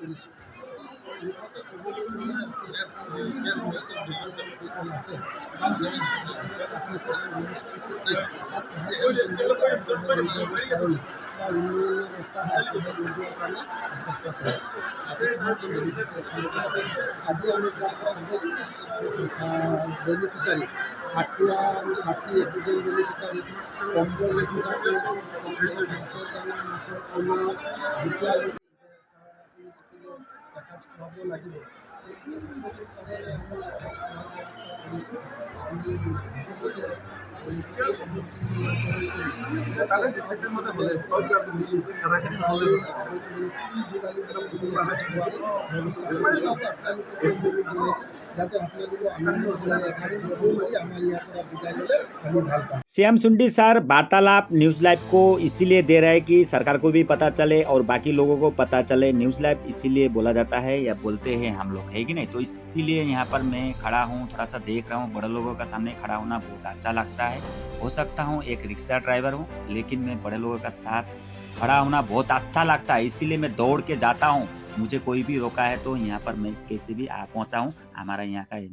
কৰিছোঁ। মুঠতে ক'বলৈ গ'লে নিশ্চয় দোকান আছে বা উন্নয়নৰ ৰাস্তাত আগবঢ়াই লৈ যোৱাৰ কাৰণে যথেষ্ট চলিছে। আজি আমি প্ৰায় ৩৫ বেনিফিচাৰী, আঁঠুৱা আৰু ছাতি একোজন বেনিফিচাৰী, কম্বল এযোৰাকৈ, তাৰপিছত মাছৰ দানা, মাছৰ পোনা, বিদ্যালয় এসাঁজ খুৱাব লাগিব। গতিকে সকলো কাৰণেৰে আমি এসাঁজ খোৱাৰ ব্যৱস্থা কৰিছোঁ। আমি সকলোকে যাতে আপোনালোকে আনন্দ ভোগেৰে এসাঁজ খাব পাৰি আমাৰ ইয়াৰ পৰা বিদায় ল'লে আমি ভাল পাম। सीएम सुंडी सर वार्तालाप न्यूज़ लाइव को इसीलिए दे रहे हैं कि सरकार को भी पता चले और बाकी लोगों को पता चले। न्यूज़ लाइव इसीलिए बोला जाता है या बोलते हैं हम लोग, है कि नहीं? तो इसीलिए यहाँ पर मैं खड़ा हूँ, थोड़ा सा देख रहा हूँ। बड़े लोगों का सामने खड़ा होना बहुत अच्छा लगता है। हो सकता हूँ एक रिक्शा ड्राइवर हूँ, लेकिन मैं बड़े लोगों का साथ खड़ा होना बहुत अच्छा लगता है। इसीलिए मैं दौड़ के जाता हूँ। मुझे कोई भी रोका है तो यहाँ पर मैं कैसे भी पहुँचा हूँ। हमारा यहाँ का